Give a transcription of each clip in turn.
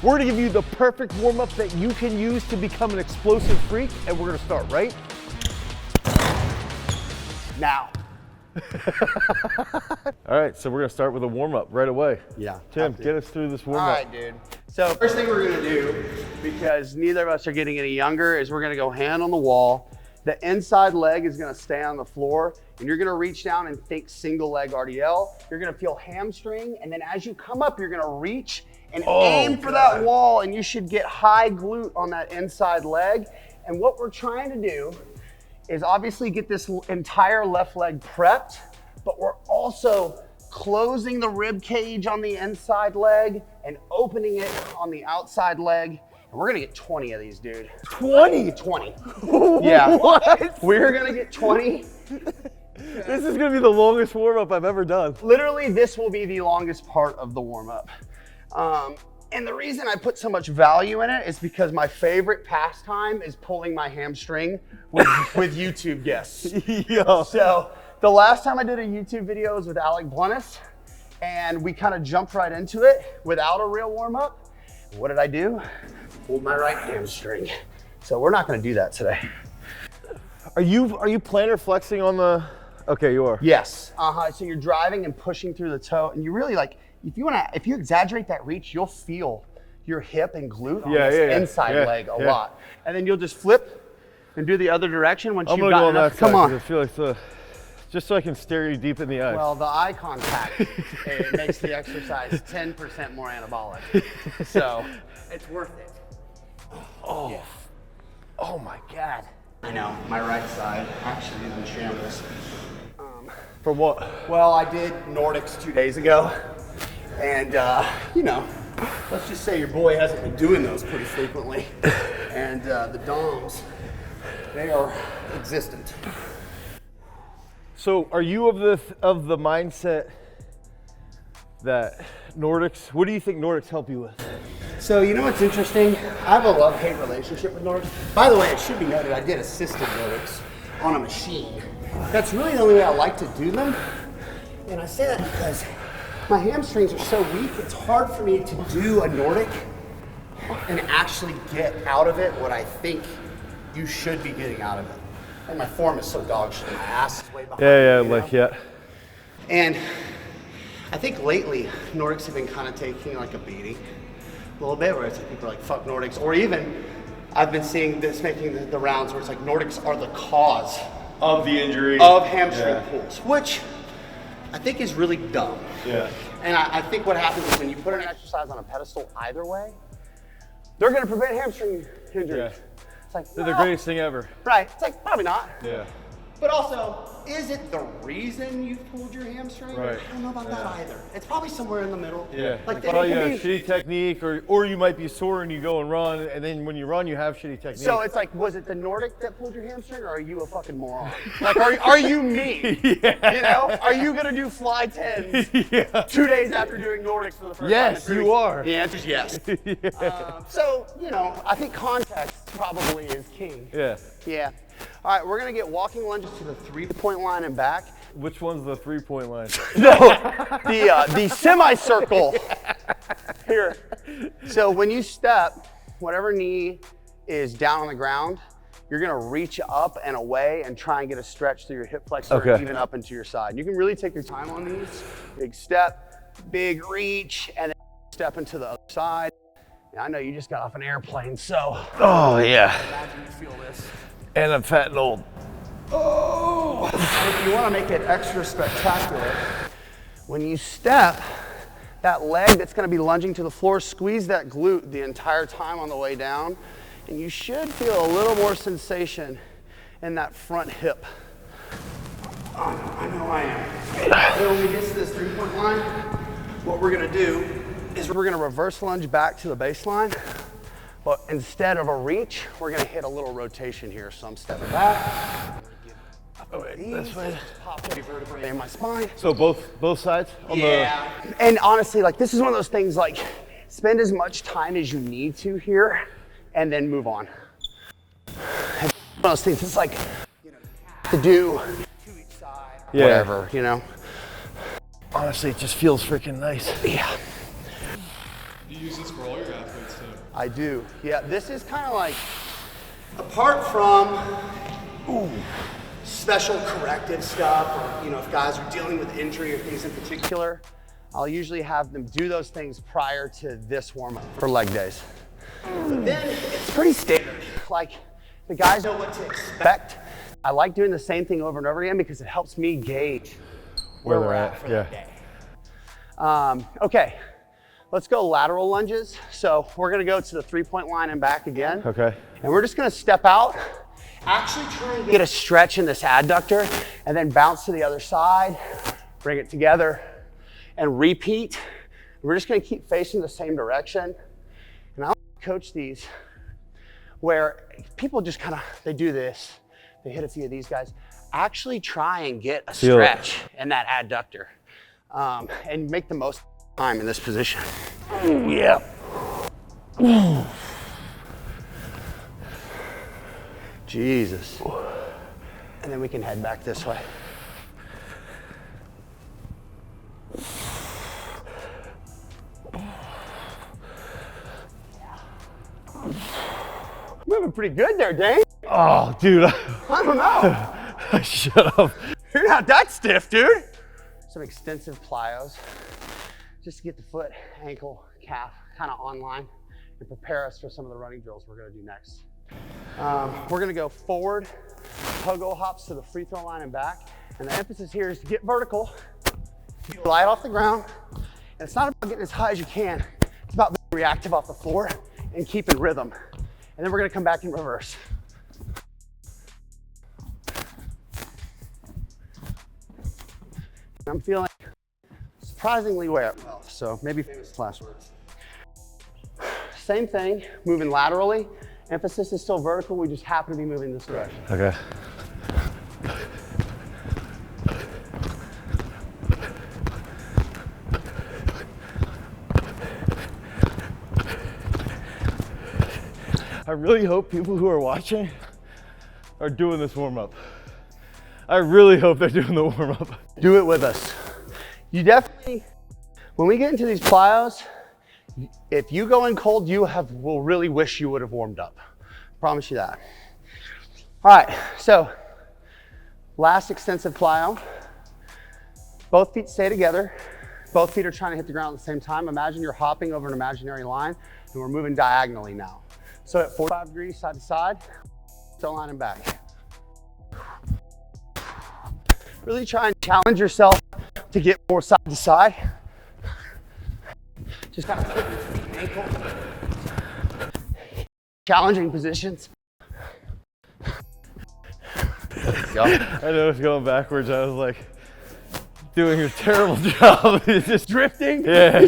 We're gonna give you the perfect warm-up that you can use to become an explosive freak, and we're gonna start right now. All right, so we're gonna start with a warm-up right away. Yeah. Tim, get us through this warm-up. All right, dude. So first thing we're gonna do, because neither of us are getting any younger, is we're gonna go hand on the wall. The inside leg is gonna stay on the floor, and you're gonna reach down and think single leg RDL. You're gonna feel hamstring, and then as you come up, you're gonna reach and aim for that wall, and you should get high glute on that inside leg. And what we're trying to do is obviously get this entire left leg prepped, but we're also closing the rib cage on the inside leg and opening it on the outside leg. And we're gonna get 20 of these, dude. 20? 20. Yeah. What? We're gonna get 20. This is gonna be the longest warm-up I've ever done. Literally, this will be the longest part of the warm-up. And the reason I put so much value in it is because my favorite pastime is pulling my hamstring with YouTube guests. Yo. So the last time I did a YouTube video was with Alec Blunnis, and we kind of jumped right into it without a real warm-up. What did I do? Pulled my right hamstring. So we're not gonna do that today. Are you plantar flexing on the, okay, you are. Yes, so you're driving and pushing through the toe, and you really like, if you exaggerate that reach, you'll feel your hip and glute on this inside leg a lot. And then you'll just flip and do the other direction once you've gotten enough. Come on. I feel like just so I can stare you deep in the eyes. Well, the eye contact, it makes the exercise 10% more anabolic. So it's worth it. Oh, Yeah. Oh my God. I know, my right side actually is in shambles. For what? Well, I did Nordics 2 days ago. And, you know, let's just say your boy hasn't been doing those pretty frequently. And the DOMs, they are existent. So are you of the mindset that Nordics, what do you think Nordics help you with? So, you know what's interesting? I have a love-hate relationship with Nordics. By the way, it should be noted, I did assisted Nordics on a machine. That's really the only way I like to do them. And I say that because my hamstrings are so weak, it's hard for me to do a Nordic and actually get out of it what I think you should be getting out of it. And my form is so dog shit, my ass is way behind. Yeah. And I think lately, Nordics have been kind of taking like a beating a little bit, where it's like people are like, fuck Nordics. Or even, I've been seeing this making the rounds where it's like Nordics are the cause of the injury. Of hamstring pulls, which I think is really dumb. Yeah. And I think what happens is when you put an exercise on a pedestal either way, they're gonna prevent hamstring injuries. Yeah. It's like, They're the greatest thing ever. Right, it's like, probably not. Yeah. But also, is it the reason you pulled your hamstring? Right. I don't know about that either. It's probably somewhere in the middle. Yeah. Like Probably a shitty technique, or you might be sore and you go and run, and then when you run, you have shitty technique. So it's like, was it the Nordic that pulled your hamstring, or are you a fucking moron? Like, are you me? Yeah. You know? Are you gonna do fly 10s 2 days after doing Nordics for the first time? Yes, you are. The answer's yes. So, you know, I think context probably is king. Yeah. Yeah. All right, we're gonna get walking lunges to the 3-point line and back. Which one's the 3-point line? No, the semicircle here. So when you step, whatever knee is down on the ground, you're gonna reach up and away and try and get a stretch through your hip flexor, even up into your side. You can really take your time on these. Big step, big reach, and then step into the other side. I know you just got off an airplane, so. Oh yeah. Imagine you feel this. And I'm fat and old. Oh! And if you want to make it extra spectacular, when you step, that leg that's going to be lunging to the floor, squeeze that glute the entire time on the way down, and you should feel a little more sensation in that front hip. Oh, I know I am. So when we get to this 3-point line, what we're going to do is we're going to reverse lunge back to the baseline. But instead of a reach, we're gonna hit a little rotation here. So I'm stepping back. This way. Pop every vertebrae in my spine. So both sides? And honestly, like this is one of those things, like spend as much time as you need to here and then move on. And one of those things, it's like, you know, to do to each side, whatever, you know. Honestly, it just feels freaking nice. Yeah. You use this for all your athletes? athletes too. I do. Yeah, this is kind of like, apart from special corrective stuff, or if guys are dealing with injury or things in particular, I'll usually have them do those things prior to this warm-up for leg days. But then it's pretty standard. Like, the guys know what to expect. I like doing the same thing over and over again because it helps me gauge where we're at for the day. Okay, let's go lateral lunges. So we're gonna go to the 3-point line and back again. Okay. And we're just gonna step out, actually try and get a stretch in this adductor, and then bounce to the other side, bring it together, and repeat. We're just gonna keep facing the same direction. And I like to coach these where people just they do this, they hit a few of these guys. Actually try and get a stretch in that adductor and make the most time in this position. Yeah. Jesus. And then we can head back this way. Moving pretty good there, Dane. Oh, dude. I don't know. Shut up. You're not that stiff, dude. Some extensive plyos, just to get the foot, ankle, calf kind of online and prepare us for some of the running drills we're gonna do next. We're gonna go forward, pogo hops to the free throw line and back. And the emphasis here is to get vertical, glide off the ground. And it's not about getting as high as you can. It's about being reactive off the floor and keeping rhythm. And then we're gonna come back in reverse. I'm feeling surprisingly well, so maybe famous last words. Same thing, moving laterally. Emphasis is still vertical, we just happen to be moving this direction. Okay. I really hope people who are watching are doing this warm-up. I really hope they're doing the warm-up. Do it with us. You definitely, when we get into these plyos, if you go in cold, will really wish you would have warmed up. Promise you that. All right, so last extensive plyo. Both feet stay together. Both feet are trying to hit the ground at the same time. Imagine you're hopping over an imaginary line and we're moving diagonally now. So at 45 degrees side to side, still line and back. Really try and challenge yourself to get more side to side. Just kind of put your ankle. Challenging positions. Go. I noticed going backwards, I was like doing a terrible job. It's just Drifting? Yeah.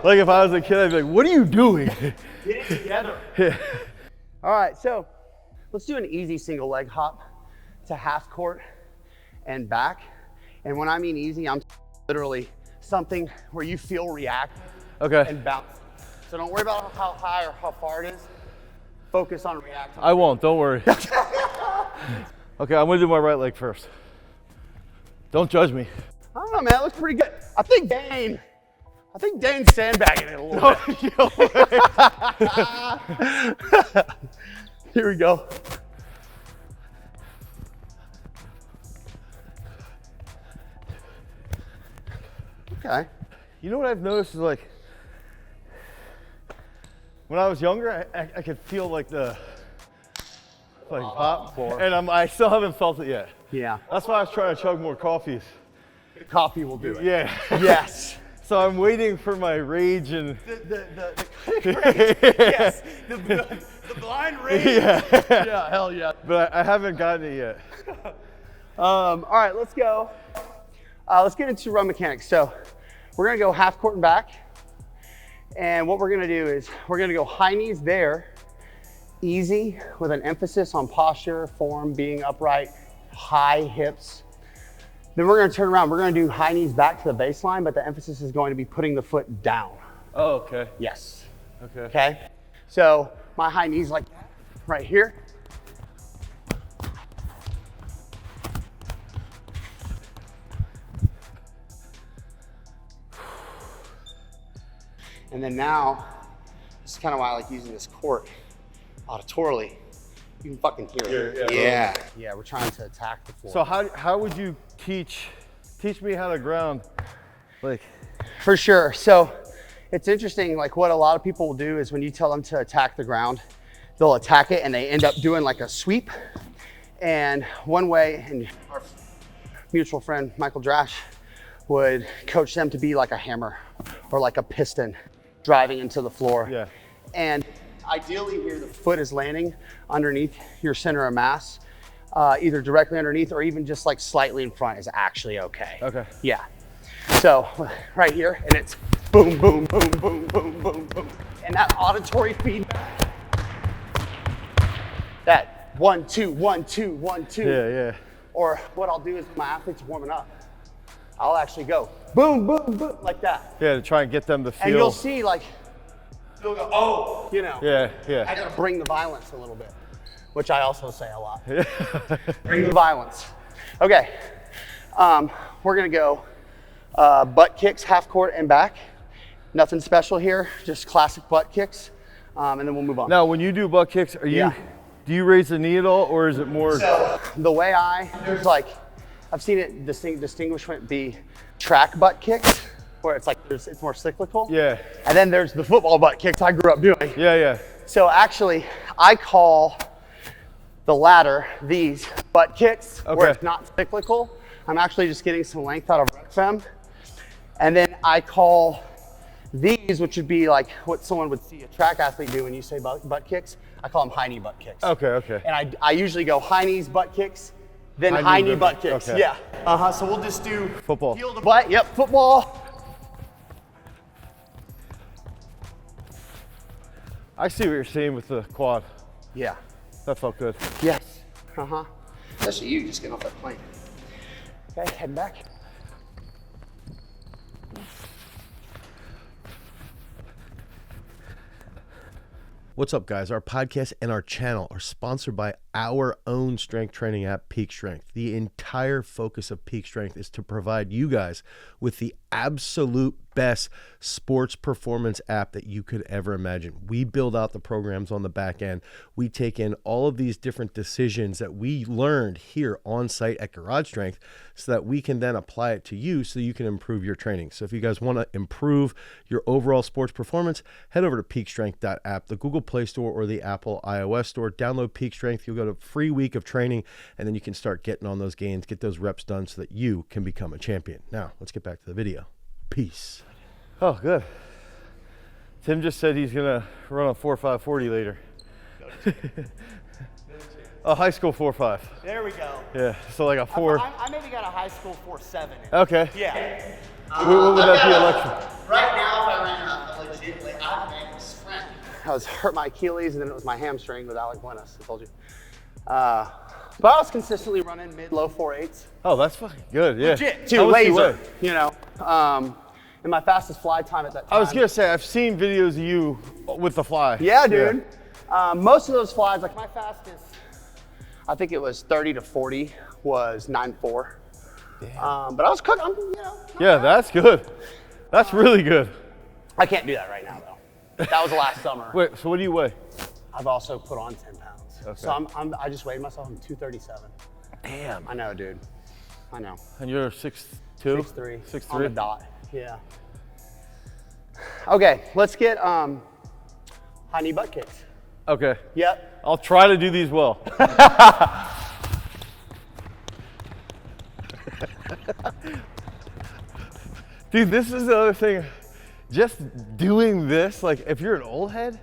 Like if I was a kid, I'd be like, what are you doing? Get it together. Yeah. All right, so let's do an easy single leg hop to half court and back. And when I mean easy, I'm literally something where you feel reactive and bounce. So don't worry about how high or how far it is. Focus on reacting. I won't, don't worry. Okay, I'm gonna do my right leg first. Don't judge me. I don't know, man, it looks pretty good. I think Dane's sandbagging it a little bit. Here we go. Okay. You know what I've noticed is like, when I was younger, I could feel like the pop, and I still haven't felt it yet. Yeah. That's why I was trying to chug more coffees. Coffee will do it. Yeah. Yes. So I'm waiting for my rage and The yes. The blind rage. Yeah. Yeah, hell yeah. But I haven't gotten it yet. All right, let's go. Let's get into run mechanics. So we're gonna go half court and back. And what we're gonna do is we're gonna go high knees there, easy with an emphasis on posture, form, being upright, high hips. Then we're gonna turn around. We're gonna do high knees back to the baseline, but the emphasis is going to be putting the foot down. Oh, okay. Yes. Okay. Okay? So my high knees like that, right here. And then now, kind of why I like using this court auditorily. You can fucking hear it. Yeah, we're trying to attack the floor. So how would you teach me how to ground? Like, for sure. So it's interesting, like what a lot of people will do is when you tell them to attack the ground, they'll attack it and they end up doing like a sweep. And one way, and our mutual friend, Michael Drash, would coach them to be like a hammer or like a piston driving into the floor. Yeah. And ideally here, the foot is landing underneath your center of mass, either directly underneath or even just like slightly in front is actually okay. Okay. Yeah. So right here, and it's boom, boom, boom, boom, boom, boom, boom. And that auditory feedback, that 1, 2, 1, 2, 1, 2. Yeah. Or what I'll do is my athletes are warming up, I'll actually go boom, boom, boom, like that. Yeah, to try and get them to feel. And you'll see like, they'll go, oh, you know. Yeah. I gotta bring the violence a little bit, which I also say a lot. Bring the violence. Okay, we're gonna go butt kicks, half court and back. Nothing special here, just classic butt kicks, and then we'll move on. Now, when you do butt kicks, do you raise the knee at all, or is it more? So the way there's like, I've seen it distinguishment be track butt kicks, where it's like it's more cyclical. Yeah. And then there's the football butt kicks I grew up doing. Yeah. So actually, I call the latter these butt kicks, where it's not cyclical. I'm actually just getting some length out of rec fem. And then I call these, which would be like what someone would see a track athlete do when you say butt kicks. I call them high knee butt kicks. Okay. And I usually go high knees, butt kicks, then high knee butt kicks. Okay. Yeah. So we'll just do football. Heel to butt. Yep, football. I see what you're saying with the quad. Yeah. That felt good. Yes. Especially you just getting off that plane. Okay, heading back. What's up, guys? Our podcast and our channel are sponsored by our own strength training app, Peak Strength. The entire focus of Peak Strength is to provide you guys with the absolute best sports performance app that you could ever imagine. We build out the programs on the back end. We take in all of these different decisions that we learned here on site at Garage Strength so that we can then apply it to you so you can improve your training. So if you guys want to improve your overall sports performance, head over to peakstrength.app, the Google Play Store or the Apple iOS Store. Download Peak Strength. You'll go to a free week of training, and then you can start getting on those gains, get those reps done so that you can become a champion. Now, let's get back to the video. Peace. Oh, good. Tim just said he's gonna run a 4.540 later. A high school 4.5. There we go. Yeah, so like a 4. I maybe got a high school 4.7. Okay. Yeah. What would that be, election? Right now, if I ran a legit, like I have an ankle sprint. I was hurt my Achilles, and then it was my hamstring with Alec Buenas, I told you. But I was consistently running mid-low 4.8s. Oh, that's fucking good, yeah. Legit, too, laser, you know. And my fastest fly time at that time. I was gonna say, I've seen videos of you with the fly. Yeah, dude. Yeah. Most of those flies, like my fastest, I think it was 30 to 40, was 9.4. But I was cooking, Yeah, that's good. That's really good. I can't do that right now, though. That was last summer. Wait, so what do you weigh? I've also put on 10 pounds. Okay. So I just weighed myself, I'm 237. Damn. I know, dude. I know. And you're 6'2"? 6'3". 6'3"? On the dot, yeah. Okay, let's get high knee butt kicks. Okay. Yep. I'll try to do these well. Dude, this is the other thing. Just doing this, like if you're an old head,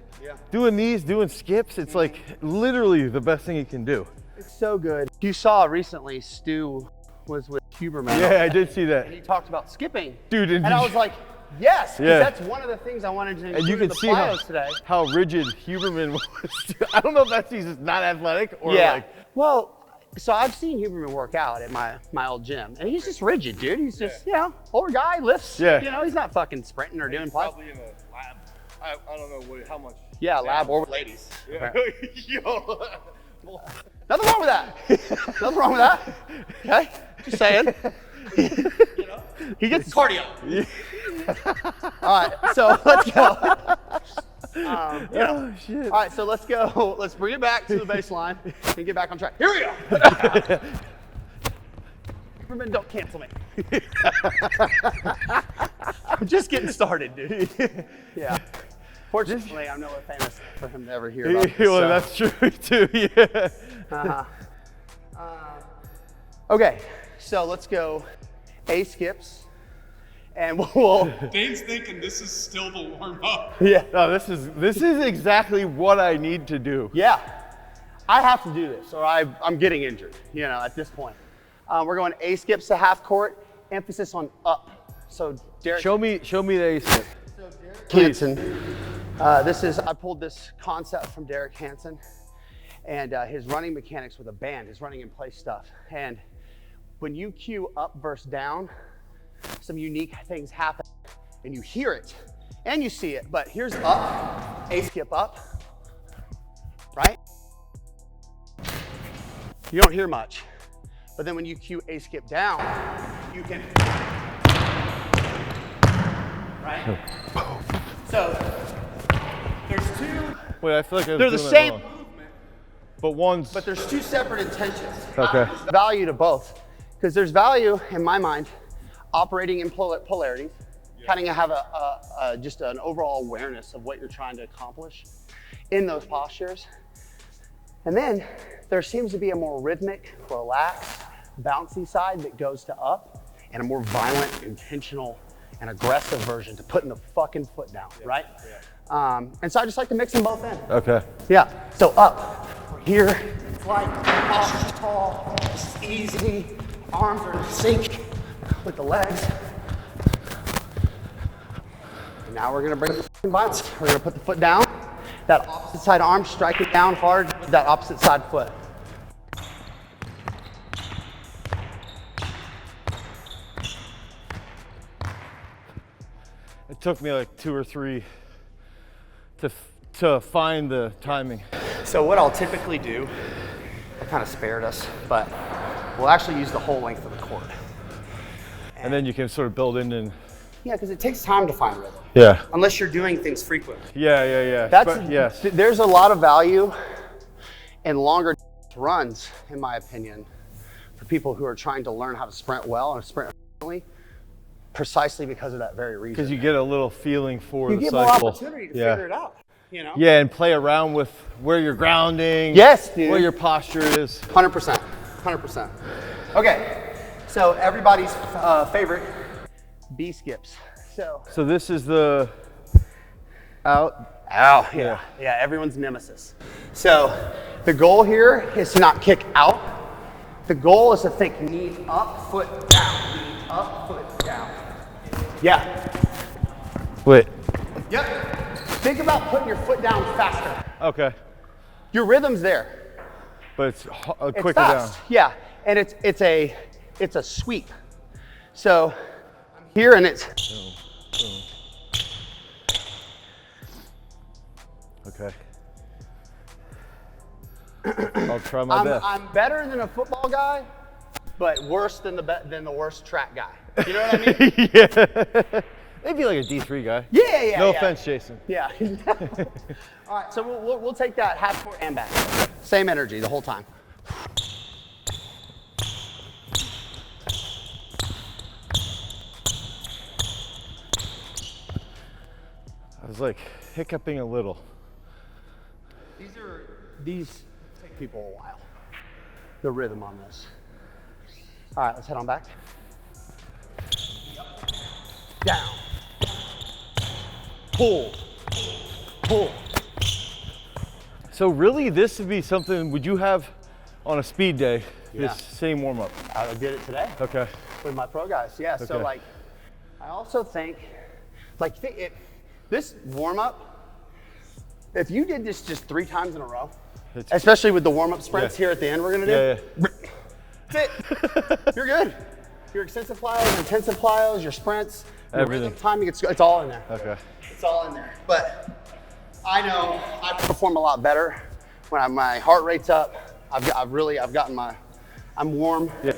doing these, doing skips, it's like literally the best thing you can do. It's so good. You saw recently Stu was with Huberman. Yeah, I did see that. And he talked about skipping. Dude, and I was like, yes, because Yeah. that's one of the things I wanted to include And you in can the see plyos today. how rigid Huberman was. I don't know if that's he's just not athletic or Yeah. like. Well, so I've seen Huberman work out at my old gym, and he's just rigid, dude. He's just, older guy, lifts. Yeah. You know, he's not fucking sprinting or doing plyos. Probably in a lab. I don't know how much. Yeah, lab or with ladies. Yeah. Nothing wrong with that. Nothing wrong with that. Okay, just saying. You know, he gets cardio. All right, so let's go. Oh, shit. All right, so let's go. Let's bring it back to the baseline and get back on track. Here we go. Remember, don't cancel me. I'm just getting started, dude. Yeah. Fortunately, I'm nowhere famous for him to ever hear about this. Well, that's true too, yeah. Okay, so let's go A skips. And we'll. Dane's thinking this is still the warm up. Yeah. No, this is exactly what I need to do. Yeah. I have to do this or I'm getting injured, you know, at this point. We're going A skips to half court, emphasis on up. So Derek. Show me the A skip. So Derek Hansen. I pulled this concept from Derek Hansen and his running mechanics with a band, his running in place stuff. And when you cue up versus down, some unique things happen and you hear it and you see it, but here's up, A skip up, right? You don't hear much, but then when you cue A skip down, you can, right? So there's two. Wait, I feel like They're the same movement, but there's two separate intentions. Okay. There's value to both, because there's value in my mind operating in polarities, kind of have just an overall awareness of what you're trying to accomplish in those postures. And then there seems to be a more rhythmic, relaxed, bouncy side that goes to up, and a more violent, intentional, and aggressive version to putting the fucking foot down, right? Yeah. And so I just like to mix them both in. Okay. Yeah, so up, here, it's like posture's tall, it's easy, arms are in sync with the legs. And now we're gonna bring the fucking violence. We're gonna put the foot down, that opposite side arm, strike it down hard, that opposite side foot. It took me like 2 or 3 to find the timing. So what I'll typically do, I kind of spared us, but we'll actually use the whole length of the court. And then you can sort of build in and. Yeah, because it takes time to find rhythm. Yeah. Unless you're doing things frequently. Yeah. Yes. There's a lot of value in longer runs, in my opinion, for people who are trying to learn how to sprint well and sprint efficiently, precisely because of that very reason. Because you get a little feeling for you the get cycle. more opportunity to figure it out, you know? Yeah, and play around with where you're grounding. Yes, dude. Where your posture is. 100%, 100%. Okay, so everybody's favorite, B skips. So this is the out. Ow, yeah, everyone's nemesis. So the goal here is to not kick out. The goal is to think knee up, foot down, knee up, foot down. Yeah. Wait. Yep. Think about putting your foot down faster. Okay. Your rhythm's there. But it's It's quicker fast. down. Yeah, and it's a sweep. So I'm here and it's. Okay. I'll try my best. I'm better than a football guy, but worse than the worst track guy. You know what I mean? Yeah. Maybe like a D3 guy. Yeah. No offense, Jason. Yeah. All right, so we'll take that half court and back. Same energy the whole time. I was like hiccuping a little. These take people a while. The rhythm on this. All right, let's head on back. Down. Pull. Pull. So really this would be something, would you have on a speed day, Yeah. this same warm up? I did it today Okay. with my pro guys. Yeah, so Okay. like, I also think, this warm up, if you did this just 3 times in a row, especially with the warm up sprints here at the end we're gonna do, that's it. You're good. Your extensive plyos, intensive plyos, your sprints, your Everything. rhythm timing, it's all in there. Okay. It's all in there. But I know I perform a lot better when my heart rate's up. I'm warm. Yeah.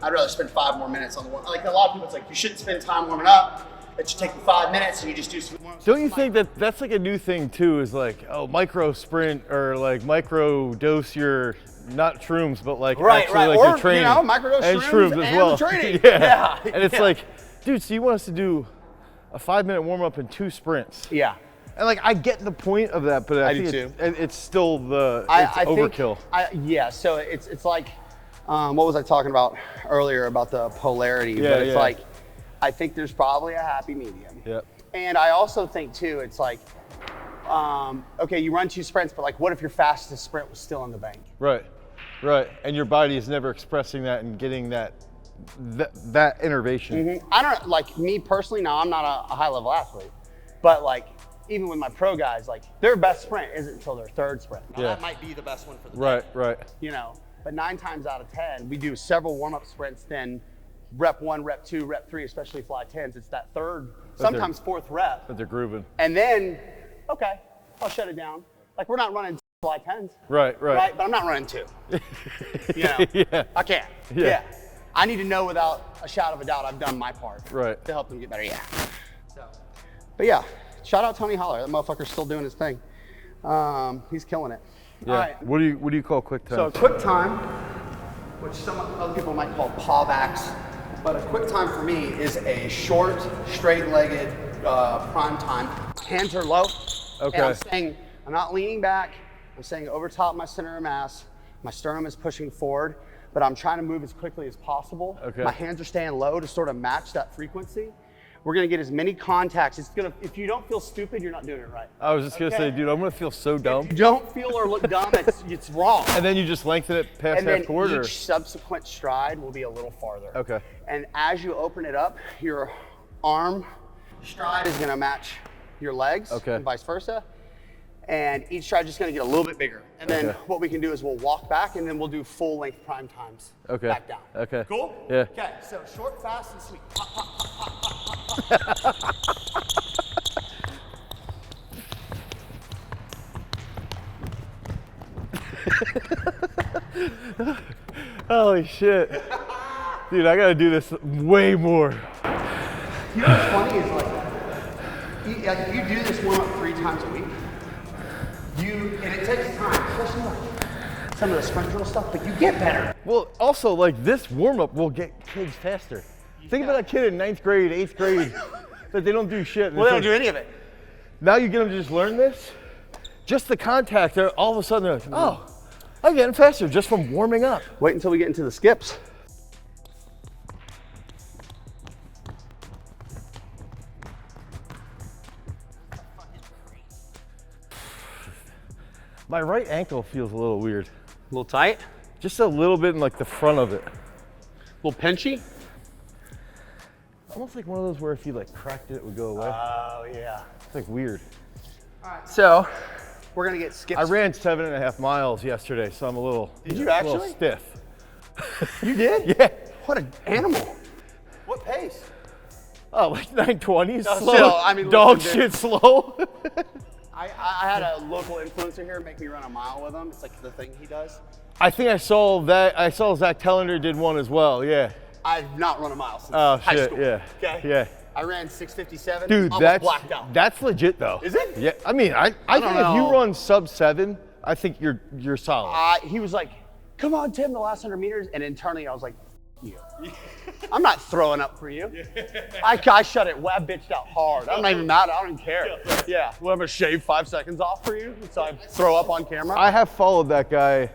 I'd rather spend 5 more minutes on the warm. Like a lot of people, it's like you shouldn't spend time warming up. it should take you 5 minutes and you just do some more. Don't you think that that's like a new thing too? Is like, oh, micro sprint or like micro dose your not shrooms, but like actually like or, your training microdose and shrooms as and well. training. Yeah. And it's like, dude, so you want us to do a 5-minute warm up and 2 sprints? Yeah. And like, I get the point of that, but I think it's still it's overkill. Yeah. So it's like, what was I talking about earlier about the polarity? Yeah, but it's like, I think there's probably a happy medium. Yep. And I also think too, it's like, okay, you run 2 sprints, but like, what if your fastest sprint was still in the bank? Right. And your body is never expressing that and getting that innervation. I don't, like me personally, now I'm not a high level athlete, but like, even with my pro guys, like their best sprint isn't until their 3rd sprint. Now that might be the best one for the day. Right. You know, but 9 times out of 10, we do several warm-up sprints, then rep 1, rep 2, rep 3, especially fly 10s. It's that 3rd, sometimes 4th rep. But they're grooving. And then, okay, I'll shut it down. Like we're not running fly 10s. Right. But I'm not running 2. You know, I can't. Yeah. I need to know without a shadow of a doubt I've done my part. Right. To help them get better. Yeah. So, but yeah, shout out Tony Holler. That motherfucker's still doing his thing. He's killing it. Yeah. All right. What do you call quick time? So quick time, which some other people might call pawbacks, but a quick time for me is a short, straight-legged prime time. Hands are low. Okay. And I'm saying, I'm not leaning back. I'm saying over top my center of mass. My sternum is pushing forward, but I'm trying to move as quickly as possible. Okay. My hands are staying low to sort of match that frequency. We're gonna get as many contacts. If you don't feel stupid, you're not doing it right. I was just gonna say, dude, I'm gonna feel so dumb. If you don't feel or look dumb, it's wrong. And then you just lengthen it past And then half court, or? each subsequent stride will be a little farther. Okay. And as you open it up, your arm stride is gonna match your legs, and vice versa. And each stride is just gonna get a little bit bigger. And then what we can do is we'll walk back and then we'll do full length prime times. Back down. Okay. Cool? Yeah. Okay, so short, fast, and sweet. Pop, pop, pop, pop, pop, pop, pop. Holy shit. Dude, I gotta do this way more. You know what's funny is like you do this warm up 3 times a week. And it takes time, especially like some of the sprint drill stuff, but you get better. Well, also like this warm up will get kids faster. Think about a kid in 9th grade, 8th grade, that they don't do shit. Well, they don't do any of it. Now you get them to just learn this. Just the contact, they're all of a sudden they're like, oh, I'm getting faster just from warming up. Wait until we get into the skips. My right ankle feels a little weird. A little tight? Just a little bit in like the front of it. A little pinchy? Almost like one of those where if you like cracked it, it would go away. Oh, yeah. It's like weird. All right, so we're gonna get skips. I ran 7.5 miles yesterday, so I'm a little, Did you a actually? little stiff. You did? Yeah. What an animal. What pace? Oh, like 920s, No, slow. still, I mean, dog listen, shit slow. I had a local influencer here make me run a mile with him. It's like the thing he does. I think I saw that. I saw Zach Tellender did one as well. Yeah. I've not run a mile since Oh high shit. school. Yeah. Okay. Yeah. I ran 6:57. Dude, almost blacked out. that's legit though. Is it? Yeah. I mean, I think if you run sub 7, I think you're solid. He was like, "Come on, Tim, the last 100 meters," and internally I was like, "You." I'm not throwing up for you. I shut it. I bitched out hard. I'm not even mad. I don't even care. Yeah. Well, I'm gonna shave 5 seconds off for you, so I throw up on camera. I have followed that guy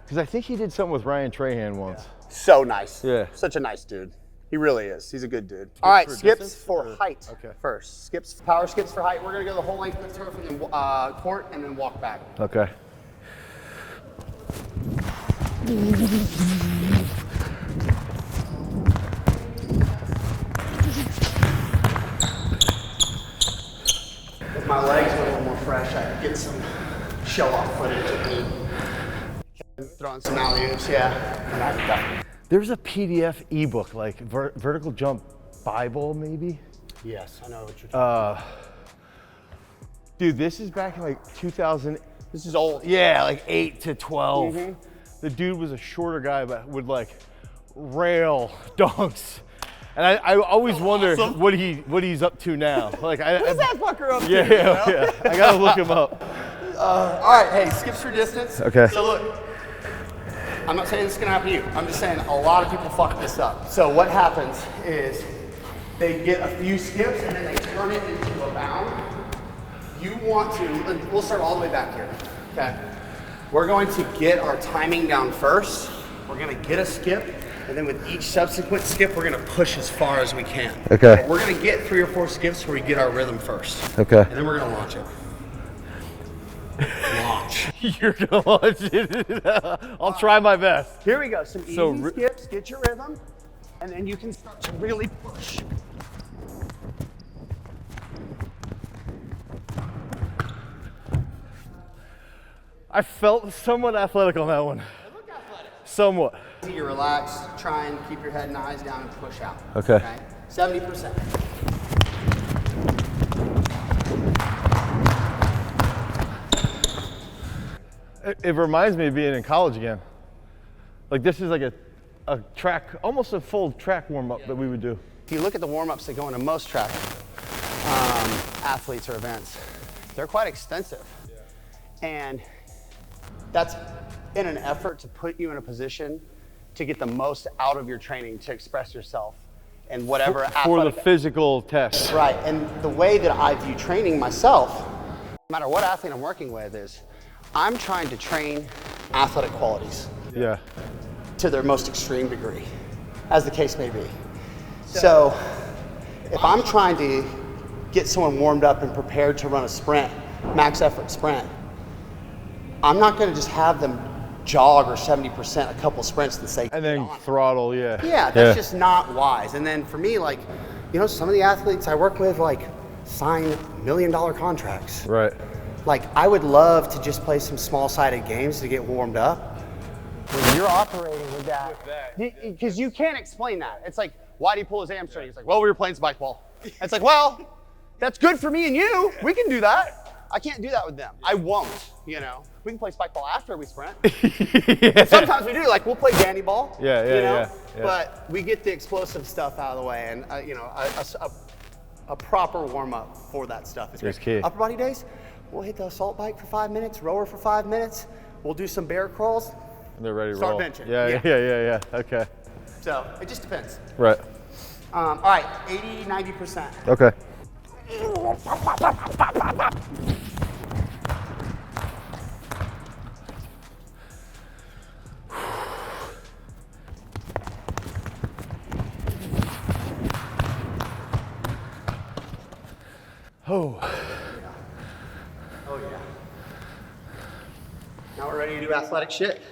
because I think he did something with Ryan Trahan once. So nice. Yeah. Such a nice dude. He really is. He's a good dude. All right, skips for height first. Skips, power skips for height. We're gonna go the whole length of the turf and then court and then walk back. Okay. If my legs were a little more fresh, I could get some show-off footage of me throwing some alley-oops, yeah. There's a PDF ebook, like vertical jump Bible, maybe. Yes, I know what you're talking about. Dude, this is back in like 2000. This is old. Yeah, like 8 to 12. The dude was a shorter guy, but would like rail dunks And I always wonder what he's up to now. Like What's that fucker up to? Yeah, yeah. I gotta look him up. All right, hey, skips for distance. Okay. So look, I'm not saying this is gonna happen to you. I'm just saying a lot of people fuck this up. So what happens is they get a few skips and then they turn it into a bound. You want to, we'll start all the way back here, okay? We're going to get our timing down first. We're gonna get a skip, and then with each subsequent skip, we're gonna push as far as we can. Okay. We're gonna get 3 or 4 skips where we get our rhythm first. Okay. And then we're gonna launch it. Launch. You're gonna launch it. I'll try my best. Here we go. Some easy skips, get your rhythm, and then you can start to really push. I felt somewhat athletic on that one. It looked athletic. Somewhat. You relax, try and keep your head and eyes down and push out. Okay. 70%. It reminds me of being in college again. Like this is like a track, almost a full track warm up that we would do. If you look at the warm-ups that go into most track athletes or events, they're quite extensive. And that's in an effort to put you in a position to get the most out of your training, to express yourself and whatever for the physical test. Right, and the way that I view training myself, no matter what athlete I'm working with, is I'm trying to train athletic qualities. Yeah. To their most extreme degree, as the case may be. So if I'm trying to get someone warmed up and prepared to run a sprint, max effort sprint, I'm not gonna just have them jog or 70% a couple sprints and say, and then throttle, yeah. Yeah, that's just not wise. And then for me, like, you know, some of the athletes I work with, like, sign $1 million contracts. Right. Like, I would love to just play some small-sided games to get warmed up. When you're operating with that, because you can't explain that. It's like, why do you pull his hamstring? It's like, well, we were playing spike ball. It's like, well, that's good for me and you. We can do that. I can't do that with them. I won't, you know. We can play spike ball after we sprint. Yeah. Sometimes we do, like we'll play dandy ball. Yeah, you know? yeah. But we get the explosive stuff out of the way, and you know, a proper warm up for that stuff is key. Upper body days, we'll hit the assault bike for 5 minutes, rower for 5 minutes. We'll do some bear crawls. And they're ready to start roll. benching. Yeah. Okay. So it just depends. Right. All right, 80-90%. Okay. Oh. Oh yeah. Now we're ready to do athletic shit.